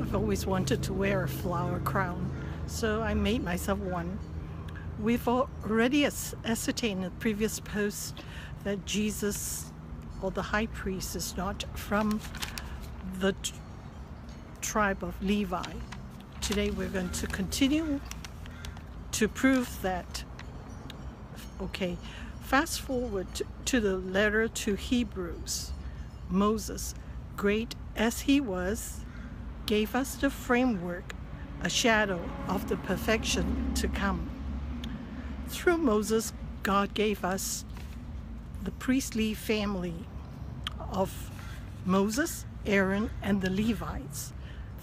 I've always wanted to wear a flower crown, so I made myself one. We've already ascertained in the previous post that Jesus, or the high priest, is not from the tribe of Levi. Today we're going to continue to prove that. Okay, fast forward to the letter to Hebrews. Moses, great as he was, gave us the framework, a shadow of the perfection to come. Through Moses, God gave us the priestly family of Moses, Aaron, and the Levites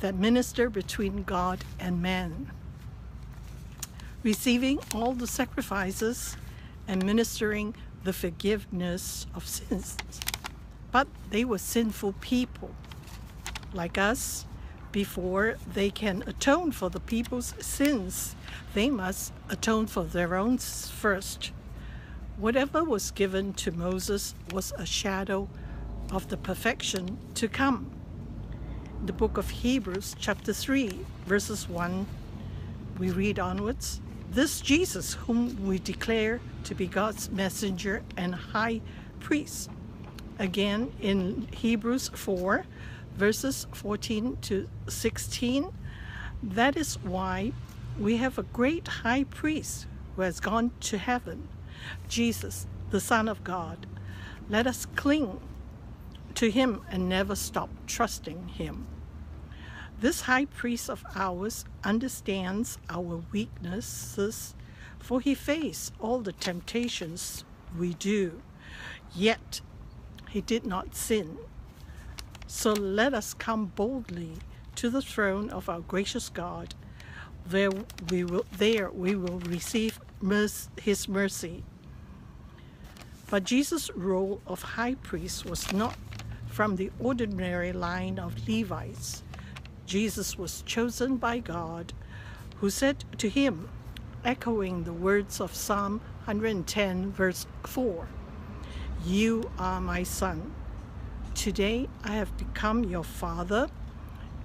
that minister between God and man, receiving all the sacrifices and ministering the forgiveness of sins. But they were sinful people, like us. Before they can atone for the people's sins, they must atone for their own first. Whatever was given to Moses was a shadow of the perfection to come. In the book of Hebrews, chapter 3, verses 1, we read onwards, "This Jesus, whom we declare to be God's messenger and high priest." Again, in Hebrews 4, verses 14 to 16, "That is why we have a great high priest who has gone to heaven, Jesus, the Son of God. Let us cling to him and never stop trusting him. This high priest of ours understands our weaknesses, for he faced all the temptations we do, yet he did not sin. So let us come boldly to the throne of our gracious God. There we will receive his mercy." But Jesus' role of high priest was not from the ordinary line of Levites. Jesus was chosen by God, who said to him, echoing the words of Psalm 110, verse 4, "You are my son. Today I have become your father.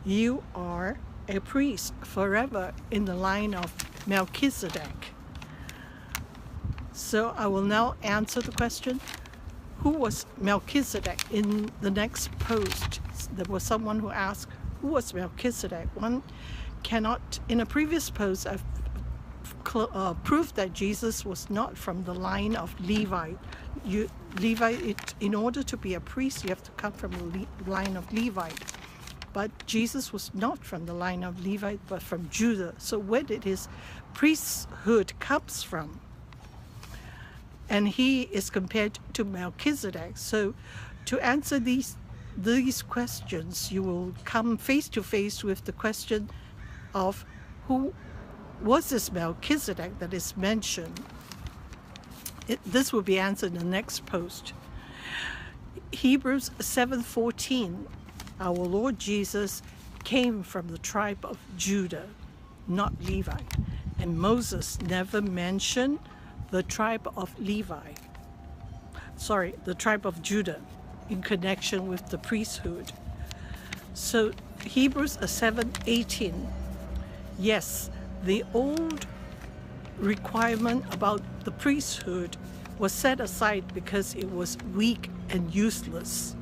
You are a priest forever in the line of Melchizedek." So I will now answer the question, who was Melchizedek? In the next post, there was someone who asked, who was Melchizedek? One cannot, in a previous post, I've proved that Jesus was not from the line of Levi. In order to be a priest, you have to come from the line of Levi. But Jesus was not from the line of Levi, but from Judah. So where did his priesthood comes from? And he is compared to Melchizedek. So to answer these questions, you will come face to face with the question of who was this Melchizedek that is mentioned. This will be answered in the next post. Hebrews 7:14, our Lord Jesus came from the tribe of Judah, not Levi. And Moses never mentioned the tribe of the tribe of Judah in connection with the priesthood. So Hebrews 7:18, yes, the old requirement about the priesthood was set aside because it was weak and useless.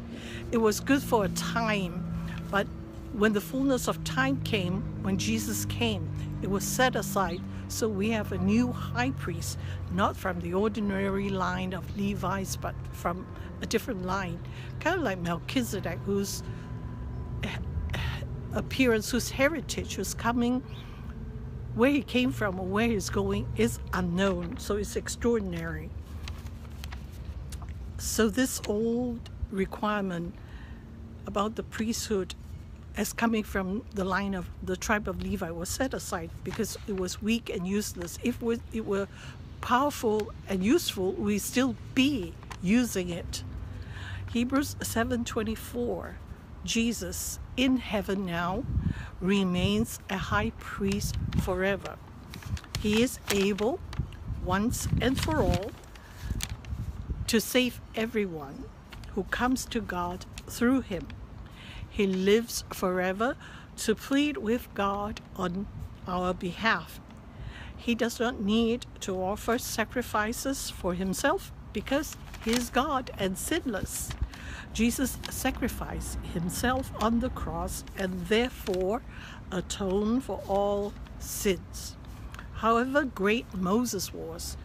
It was good for a time, but when the fullness of time came, when Jesus came, it was set aside. So we have a new high priest, not from the ordinary line of Levites, but from a different line, kind of like Melchizedek, whose appearance, whose heritage, who's coming, where he came from or where he's going is unknown. So it's extraordinary. So this old requirement about the priesthood as coming from the line of the tribe of Levi was set aside because it was weak and useless. If it were powerful and useful, we'd still be using it. Hebrews 7:24, Jesus in heaven now remains a high priest forever. He is able once and for all to save everyone who comes to God through him. He lives forever to plead with God on our behalf. He does not need to offer sacrifices for himself because he is God and sinless. Jesus sacrificed himself on the cross and therefore atoned for all sins. However great Moses was,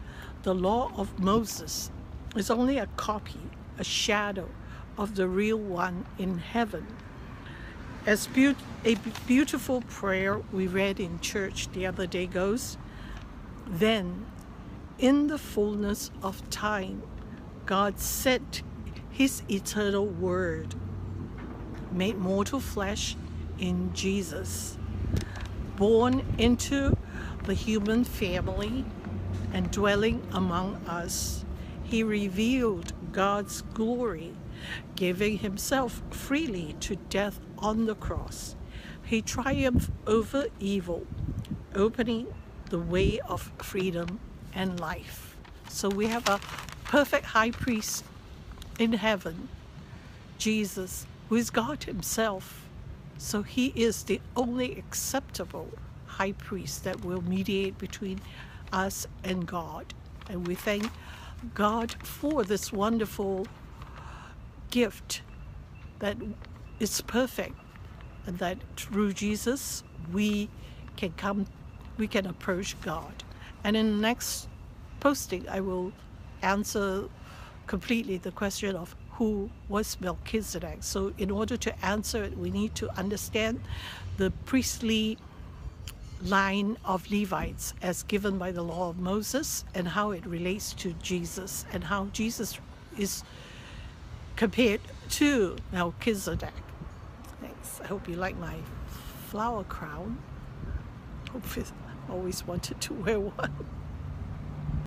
the law of Moses is only a copy, a shadow of the real one in heaven. As a beautiful prayer we read in church the other day goes, "Then, in the fullness of time, God sent his eternal word, made mortal flesh in Jesus, born into the human family and dwelling among us. He revealed God's glory, giving himself freely to death on the cross. He triumphed over evil, opening the way of freedom and life." So we have a perfect high priest in heaven, Jesus, who is God himself. So he is the only acceptable high priest that will mediate between us and God. And we thank God for this wonderful gift that is perfect, and that through Jesus we can approach God. And in the next posting I will answer completely the question of who was Melchizedek. So in order to answer it, we need to understand the priestly line of Levites as given by the law of Moses, and how it relates to Jesus, and how Jesus is compared to Melchizedek. Thanks. I hope you like my flower crown. Always wanted to wear one.